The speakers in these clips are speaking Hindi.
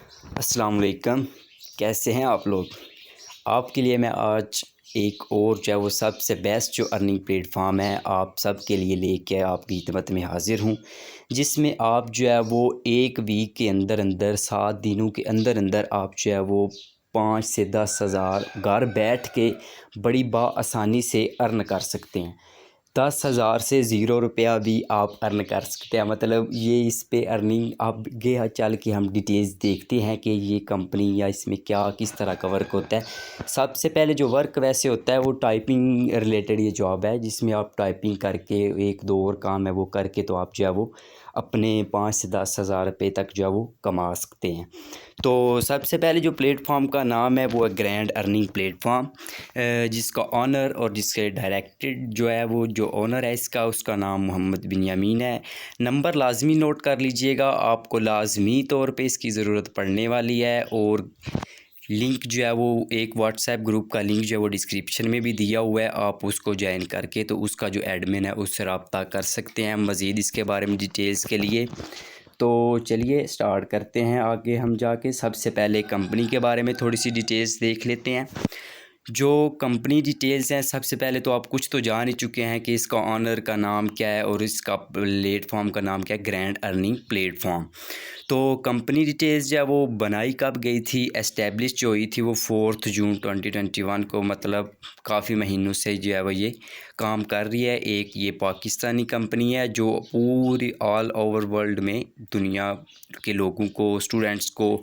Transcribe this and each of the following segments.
अस्सलाम वालेकुम। कैसे हैं आप लोग। आपके लिए मैं आज एक और जो है वो सबसे बेस्ट जो अर्निंग प्लेटफॉर्म है आप सब के लिए लेके आपकी खिदमत में हाज़िर हूँ, जिसमें आप जो है वो एक वीक के अंदर अंदर 7 दिनों के अंदर अंदर आप जो है वो 5 से 10 हज़ार घर बैठ के बड़ी आसानी से अर्न कर सकते हैं। 10,000 से ज़ीरो रुपया भी आप अर्न कर सकते हैं। मतलब ये इस पे अर्निंग अब गे चल के हम डिटेल्स देखते हैं कि ये कंपनी या इसमें क्या किस तरह का वर्क होता है। सबसे पहले जो वर्क वैसे होता है वो टाइपिंग रिलेटेड ये जॉब है, जिसमें आप टाइपिंग करके एक दो और काम है वो करके तो आप जो है वो अपने 5 से 10 हज़ार रुपये तक जो है वो कमा सकते हैं। तो सबसे पहले जो प्लेटफॉर्म का नाम है वो है ग्रैंड अर्निंग प्लेटफॉर्म, जिसका ऑनर और जिसके डायरेक्टेड जो है वो जो ओनर है इसका उसका नाम मोहम्मद बिन यामीन है। नंबर लाज़मी नोट कर लीजिएगा, आपको लाज़मी तौर पे इसकी ज़रूरत पड़ने वाली है। और लिंक जो है वो एक व्हाट्सएप ग्रुप का लिंक जो है वो डिस्क्रिप्शन में भी दिया हुआ है, आप उसको ज्वाइन करके तो उसका जो एडमिन है उससे रब्ता कर सकते हैं मज़ीद इसके बारे में डिटेल्स के लिए। तो चलिए स्टार्ट करते हैं आगे हम जाके। सबसे पहले कंपनी के बारे में थोड़ी सी डिटेल्स देख लेते हैं। जो कंपनी डिटेल्स हैं, सबसे पहले तो आप कुछ तो जान ही चुके हैं कि इसका ऑनर का नाम क्या है और इसका प्लेटफॉर्म का नाम क्या है, ग्रैंड अर्निंग प्लेटफॉर्म। तो कंपनी डिटेल्स जो है वो बनाई कब गई थी, एस्टेब्लिश जो हुई थी वो 4 जून 2021 को, मतलब काफ़ी महीनों से जो है वो ये काम कर रही है। एक ये पाकिस्तानी कंपनी है जो पूरी ऑल ओवर वर्ल्ड में दुनिया के लोगों को, स्टूडेंट्स को,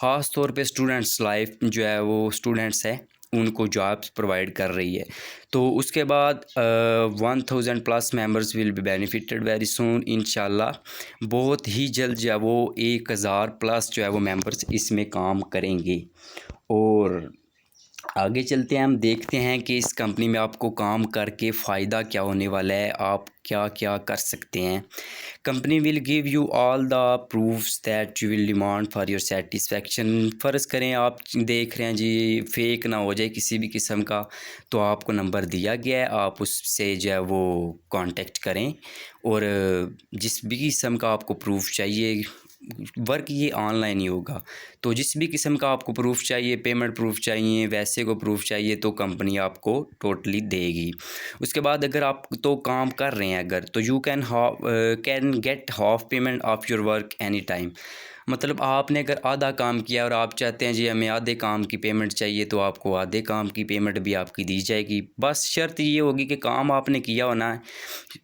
ख़ास तौर पे स्टूडेंट्स लाइफ जो है वो स्टूडेंट्स है उनको जॉब्स प्रोवाइड कर रही है। तो उसके बाद 1000 plus members will be benefited very soon इंशाल्लाह। बहुत ही जल्द जो है वो 1000 प्लस जो है वो मेंबर्स इसमें काम करेंगे। और आगे चलते हैं, हम देखते हैं कि इस कंपनी में आपको काम करके फ़ायदा क्या होने वाला है, आप क्या क्या कर सकते हैं। Company will give you all the proofs that you will demand for your satisfaction. फ़र्ज़ करें आप देख रहे हैं जी फेक ना हो जाए किसी भी किस्म का, तो आपको नंबर दिया गया है, आप उससे जो है वो कांटेक्ट करें। और जिस भी किस्म का आपको प्रूफ चाहिए, वर्क ये ऑनलाइन ही होगा, तो जिस भी किस्म का आपको प्रूफ चाहिए, पेमेंट प्रूफ चाहिए, वैसे को प्रूफ चाहिए, तो कंपनी आपको टोटली देगी। उसके बाद अगर आप तो काम कर रहे हैं अगर, तो you can get half payment of your work any time. मतलब आपने अगर आधा काम किया और आप चाहते हैं जी हमें आधे काम की पेमेंट चाहिए, तो आपको आधे काम की पेमेंट भी आपकी दी जाएगी। बस शर्त ये होगी कि काम आपने किया होना है,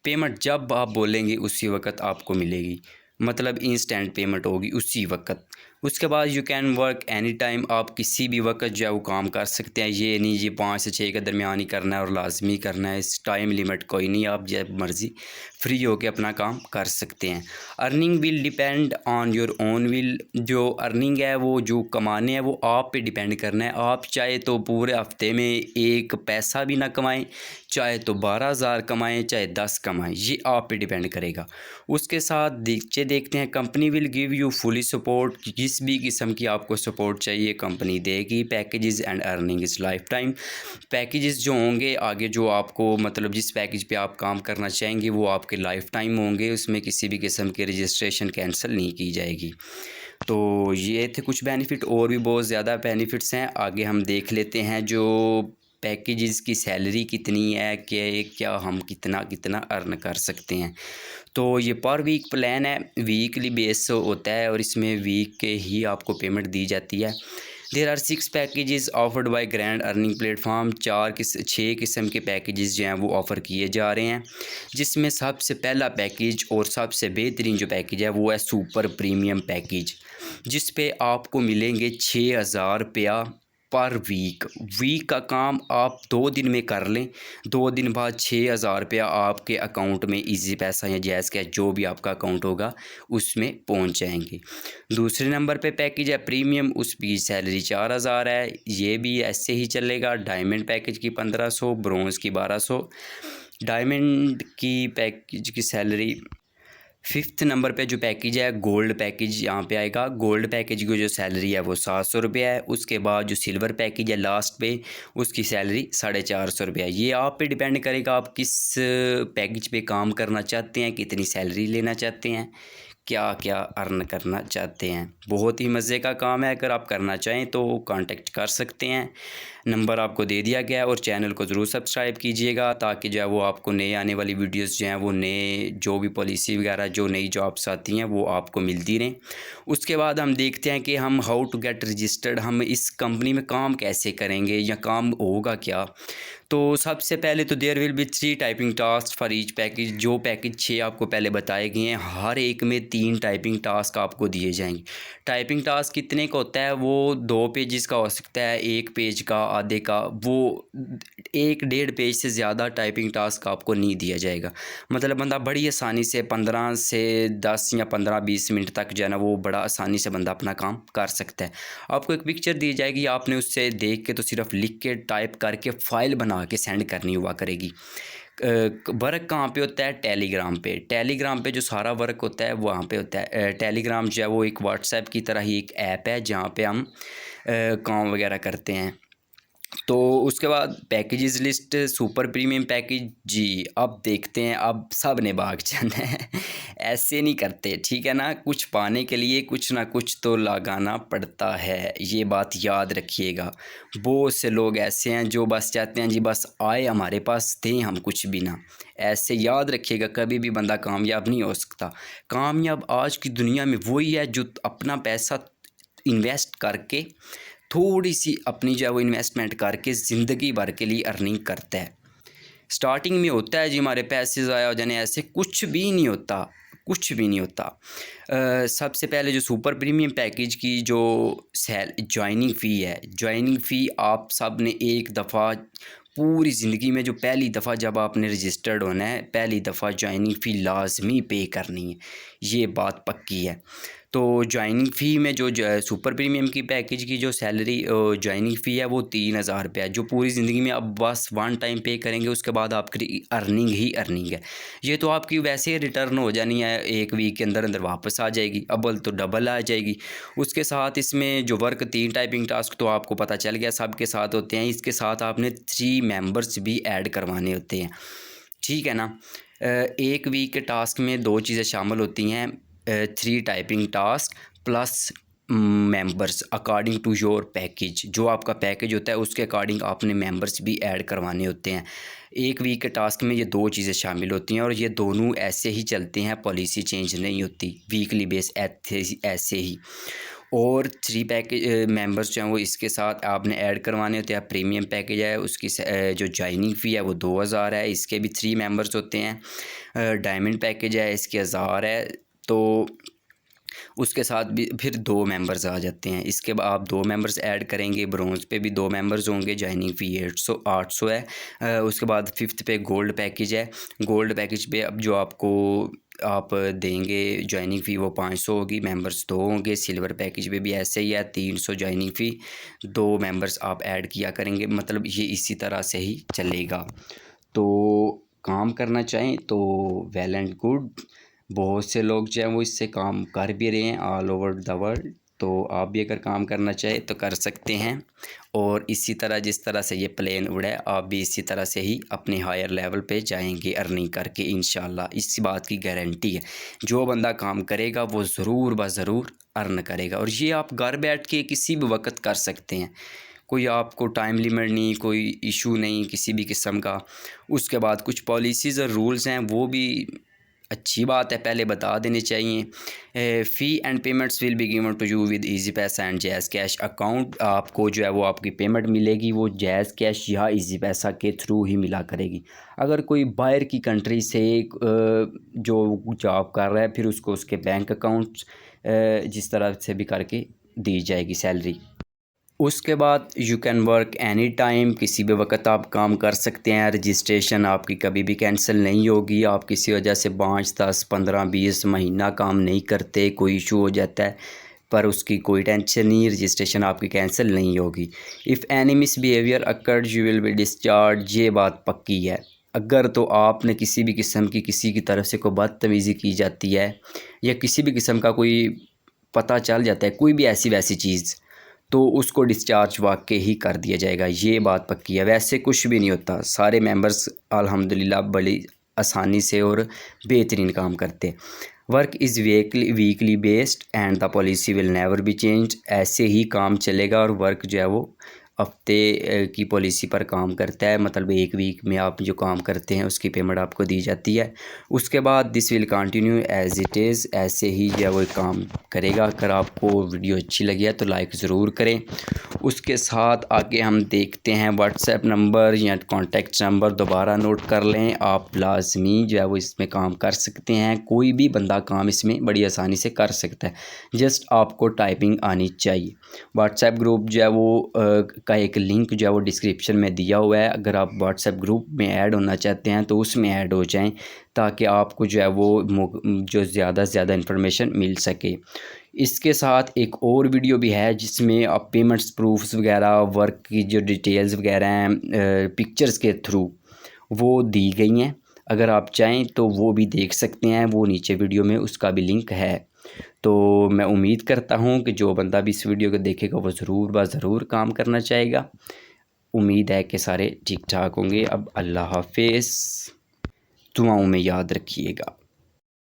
पेमेंट जब आप बोलेंगे उसी वक्त आपको मिलेगी, मतलब इंस्टेंट पेमेंट होगी उसी वक्त। उसके बाद you can work any time, आप किसी भी वक्त जो है वो काम कर सकते हैं। ये नहीं जी 5 से 6 के दरमियान ही करना है और लाजमी करना है, इस टाइम लिमिट कोई नहीं, आप जब मर्ज़ी फ्री होकर अपना काम कर सकते हैं। Earning will depend on your own will, जो अर्निंग है वो जो कमाने हैं वो आप पे डिपेंड करना है। आप चाहे तो पूरे हफ्ते में एक पैसा भी ना कमाएं, चाहे तो 12,000 कमाएं, चाहे 10 कमाएं, ये आप पे डिपेंड करेगा। उसके साथ देखते हैं company will give you fully support, जिस भी किस्म की आपको सपोर्ट चाहिए कंपनी देगी। Packages and earning is life time, packages जो होंगे आगे जो आपको, मतलब जिस पैकेज पे आप काम करना चाहेंगे वो आपके लाइफ टाइम होंगे, उसमें किसी भी किस्म की रजिस्ट्रेशन कैंसिल नहीं की जाएगी। तो ये थे कुछ बेनिफिट, और भी बहुत ज़्यादा बेनिफिट्स हैं, आगे हम देख लेते हैं। जो पैकेजेस की सैलरी कितनी है, कि क्या हम कितना कितना अर्न कर सकते हैं। तो ये पर वीक प्लान है, वीकली बेस होता है और इसमें वीक के ही आपको पेमेंट दी जाती है। There are 6 packages offered by Grand Earning Platform, 6 किस्म के पैकेजेस जो हैं वो ऑफ़र किए जा रहे हैं, जिसमें सबसे पहला पैकेज और सबसे बेहतरीन जो पैकेज है वो है सुपर प्रीमियम पैकेज, जिस पे आपको मिलेंगे 6,000 रुपया पर वीक। वीक का काम आप 2 दिन में कर लें, 2 दिन बाद 6,000 रुपया आपके अकाउंट में इजी पैसा या जैज़ कैश जो भी आपका अकाउंट होगा उसमें पहुंच जाएंगे। दूसरे नंबर पे पैकेज है प्रीमियम, उसकी सैलरी 4,000 है, ये भी ऐसे ही चलेगा। डायमंड पैकेज की 1500, ब्रोंज़ की 1200, डायमंड की पैकेज की सैलरी। फिफ्थ नंबर पे जो पैकेज है गोल्ड पैकेज यहाँ पे आएगा। गोल्ड पैकेज की जो सैलरी है वो 700 रुपये है। उसके बाद जो सिल्वर पैकेज है लास्ट पे, उसकी सैलरी 450 रुपये है। ये आप पे डिपेंड करेगा आप किस पैकेज पे काम करना चाहते हैं, कितनी सैलरी लेना चाहते हैं। क्या क्या अर्न करना चाहते हैं। बहुत ही मज़े का काम है, अगर आप करना चाहें तो कांटेक्ट कर सकते हैं। नंबर आपको दे दिया गया है और चैनल को ज़रूर सब्सक्राइब कीजिएगा ताकि जो है वो आपको नए आने वाली वीडियोस जो हैं वो नए जो भी पॉलिसी वगैरह जो नई जॉब्स आती हैं वो आपको मिलती रहें। उसके बाद हम देखते हैं कि हम हाउ टू गेट रजिस्टर्ड, हम इस कंपनी में काम कैसे करेंगे या काम होगा क्या। तो सबसे पहले तो there will be 3 typing task for each package. जो पैकेज 6 आपको पहले बताए गए हैं, हर एक में 3 टाइपिंग टास्क आपको दिए जाएंगे। टाइपिंग टास्क कितने का होता है, वो 2 पेजेस का हो सकता है, 1 पेज का, आधे का, वो 1 डेढ़ पेज से ज़्यादा टाइपिंग टास्क आपको नहीं दिया जाएगा। मतलब बंदा बड़ी आसानी से 15 से 10 या 15-20 मिनट तक जो है ना वो बड़ा आसानी से बंदा अपना काम कर सकता है। आपको एक पिक्चर दी जाएगी, आपने उससे देख के तो सिर्फ लिख के टाइप करके फ़ाइल बना के सेंड करनी हुआ करेगी। वर्क कहाँ पे होता है, टेलीग्राम पे। टेलीग्राम पे जो सारा वर्क होता है वहाँ पे होता है। टेलीग्राम जो है वो एक व्हाट्सएप की तरह ही एक ऐप है जहाँ पे हम काम वगैरह करते हैं। तो उसके बाद packages list, super premium package. जी अब देखते हैं, अब सब ने भाग जाना है ऐसे नहीं करते, ठीक है ना। कुछ पाने के लिए कुछ ना कुछ तो लगाना पड़ता है, ये बात याद रखिएगा। बहुत से लोग ऐसे हैं जो बस चाहते हैं जी बस आए हमारे पास दें हम कुछ भी ना। ऐसे याद रखिएगा, कभी भी बंदा कामयाब नहीं हो सकता। कामयाब आज की दुनिया में वही है जो अपना पैसा इन्वेस्ट करके, थोड़ी सी अपनी जो है वो इन्वेस्टमेंट करके ज़िंदगी भर के लिए अर्निंग करता है। स्टार्टिंग में होता है जी हमारे पैसे ज़ाया हो जाने, ऐसे कुछ भी नहीं होता, कुछ भी नहीं होता। सबसे पहले जो सुपर प्रीमियम पैकेज की जो जॉइनिंग फ़ी है, जॉइनिंग फ़ी आप सब ने एक दफ़ा पूरी ज़िंदगी में जो पहली दफ़ा जब आपने रजिस्टर्ड होना है, पहली दफ़ा जॉइनिंग फ़ी लाजमी पे करनी है, ये बात पक्की है। तो जॉइनिंग फ़ी में जो सुपर प्रीमियम की पैकेज की जो सैलरी जॉइनिंग फ़ी है वो 3000 रुपये है, जो पूरी ज़िंदगी में आप बस वन टाइम पे करेंगे, उसके बाद आपकी अर्निंग ही अर्निंग है। ये तो आपकी वैसे ही रिटर्न हो जानी है, 1 वीक के अंदर अंदर वापस आ जाएगी, अव्वल तो डबल आ जाएगी। उसके साथ इसमें जो वर्क 3 टाइपिंग टास्क तो आपको पता चल गया सबके साथ होते हैं, इसके साथ आपने 3 मेंबर्स भी ऐड करवाने होते हैं, ठीक है ना। 1 वीक के टास्क में 2 चीज़ें शामिल होती हैं, 3 typing task plus members according to your package. जो आपका पैकेज होता है उसके अकॉर्डिंग आपने मेंबर्स भी ऐड करवाने होते हैं। 1 वीक के टास्क में ये 2 चीज़ें शामिल होती हैं और ये दोनों ऐसे ही चलते हैं, पॉलिसी चेंज नहीं होती, वीकली बेस ऐसे ही। और 3 पैकेज मेंबर्स जो हैं वो इसके साथ आपने ऐड करवाने होते हैं। प्रीमियम पैकेज है उसकी जो जॉइनिंग फ़ी है वो 2000 है, इसके भी 3 मेंबर्स होते हैं। डायमंड पैकेज है, इसके 1000 है, तो उसके साथ भी फिर 2 मेंबर्स आ जाते हैं। इसके बाद आप 2 मेंबर्स ऐड करेंगे, ब्रोंज़ पे भी 2 मेंबर्स होंगे, जॉइनिंग फ़ी 800 है। उसके बाद 5th पे गोल्ड पैकेज है। गोल्ड पैकेज पे अब जो आप देंगे जॉइनिंग फ़ी वो 500 होगी, मेंबर्स 2 होंगे। सिल्वर पैकेज पे भी ऐसे ही है, 300 जॉइनिंग फ़ी, 2 मेंबर्स आप ऐड किया करेंगे, मतलब ये इसी तरह से ही चलेगा। तो काम करना चाहें तो वेल एंड गुड, बहुत से लोग जो हैं वो इससे काम कर भी रहे हैं ऑल ओवर द वर्ल्ड। तो आप भी अगर काम करना चाहें तो कर सकते हैं, और इसी तरह जिस तरह से ये प्लेन उड़ा है आप भी इसी तरह से ही अपने हायर लेवल पे जाएंगे अर्निंग करके इंशाल्लाह, इस बात की गारंटी है। जो बंदा काम करेगा वो ज़रूर ब ज़रूर अर्न करेगा, और ये आप घर बैठ के किसी भी वक्त कर सकते हैं, कोई आपको टाइम लिमिट नहीं, कोई इशू नहीं किसी भी किस्म का। उसके बाद कुछ पॉलिसीज़ और रूल्स हैं वो भी अच्छी बात है, पहले बता देने चाहिए। Fee and payments will be given to you with Easypaisa and JazzCash account. आपको जो है वो आपकी पेमेंट मिलेगी वो जैज़ कैश या इजी पैसा के थ्रू ही मिला करेगी। अगर कोई बाहर की कंट्री से जो जॉब कर रहा है फिर उसको उसके बैंक अकाउंट्स जिस तरह से भी करके दी जाएगी सैलरी। उसके बाद you can work any time, किसी भी वक्त आप काम कर सकते हैं। रजिस्ट्रेशन आपकी कभी भी कैंसिल नहीं होगी। आप किसी वजह से 5, 10, 15, 20 महीना काम नहीं करते, कोई इशू हो जाता है, पर उसकी कोई टेंशन नहीं, रजिस्ट्रेशन आपकी कैंसिल नहीं होगी। If any misbehaviour occurred you will be discharge, ये बात पक्की है। अगर तो आपने किसी भी किस्म की किसी की तरफ से कोई बदतमीज़ी की जाती है या किसी भी किस्म का कोई पता चल जाता है कोई भी ऐसी वैसी चीज़, तो उसको डिस्चार्ज वाकई ही कर दिया जाएगा, ये बात पक्की है। वैसे कुछ भी नहीं होता, सारे मेंबर्स अल्हम्दुलिल्लाह बड़ी आसानी से और बेहतरीन काम करते हैं। Work is weekly based and the policy will never be change. ऐसे ही काम चलेगा और वर्क जो है वो हफ्ते की पॉलिसी पर काम करता है, मतलब एक वीक में आप जो काम करते हैं उसकी पेमेंट आपको दी जाती है। उसके बाद this will continue as it is, ऐसे ही जो है वो काम करेगा। अगर आपको वीडियो अच्छी लगी है तो लाइक ज़रूर करें। उसके साथ आगे हम देखते हैं व्हाट्सएप नंबर या कॉन्टैक्ट नंबर दोबारा नोट कर लें। आप लाजमी जो है वो इसमें काम कर सकते हैं, कोई भी बंदा काम इसमें बड़ी आसानी से कर सकता है, जस्ट आपको टाइपिंग आनी चाहिए। व्हाट्सएप ग्रुप जो है वो का एक लिंक जो है वो डिस्क्रिप्शन में दिया हुआ है। अगर आप व्हाट्सएप ग्रुप में ऐड होना चाहते हैं तो उसमें ऐड हो जाएं, ताकि आपको जो है वो जो ज़्यादा से ज़्यादा इन्फॉर्मेशन मिल सके। इसके साथ एक और वीडियो भी है जिसमें आप पेमेंट्स प्रूफ्स वगैरह, वर्क की जो डिटेल्स वगैरह हैं पिक्चर्स के थ्रू वो दी गई हैं। अगर आप चाहें तो वो भी देख सकते हैं, वो नीचे वीडियो में उसका भी लिंक है। तो मैं उम्मीद करता हूँ कि जो बंदा भी इस वीडियो को देखेगा वो ज़रूर काम करना चाहेगा। उम्मीद है कि सारे ठीक ठाक होंगे। अब अल्लाह हाफिज़, दुआओं में याद रखिएगा।